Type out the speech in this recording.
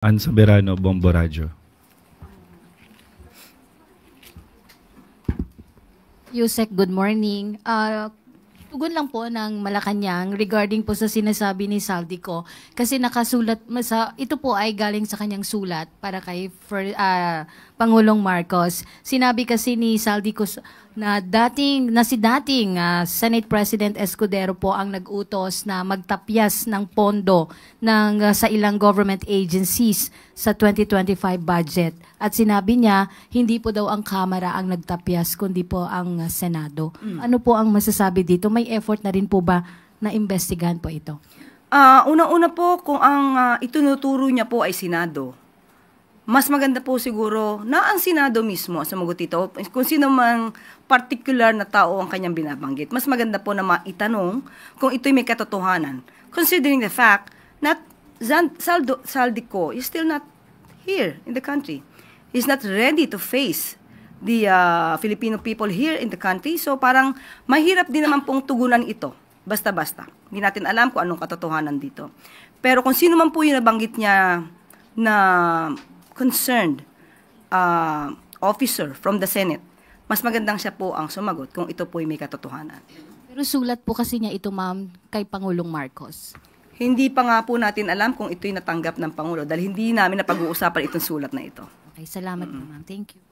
Ann Soberano, Bombo Radio. Yusek, good morning. Tugon lang po ng Malacanang regarding po sa sinasabi ni Saldico kasi nakasulat, ito po ay galing sa kanyang sulat para kay Pangulong Marcos. Sinabi kasi ni Saldico na si dating Senate President Escudero po ang nag-utos na magtapyas ng pondo sa ilang government agencies sa 2025 budget. At sinabi niya, hindi po daw ang Kamara ang nagtapyas, kundi po ang Senado. Ano po ang masasabi dito? May effort na rin po ba na investigahan po ito? Una-una po, kung ang itinuturo niya po ay Senado, mas maganda po siguro na ang Senado mismo sumagot ito. Kung sino mang particular na tao ang kanyang binabanggit, mas maganda po na maitanong kung ito'y may katotohanan. Considering the fact that Saldico is still not here in the country. He's not ready to face the Filipino people here in the country. So parang mahirap din naman pong tugunan ito. Basta-basta. Hindi natin alam kung anong katotohanan dito. Pero kung sino man po yung nabanggit niya na concerned officer from the Senate, mas magandang siya po ang sumagot kung ito po ay may katotohanan. Pero sulat po kasi niya ito, ma'am, kay Pangulong Marcos. Hindi pa nga po natin alam kung ito'y natanggap ng Pangulo dahil hindi namin napag-uusapan itong sulat na ito. Okay, salamat po, ma'am. Thank you.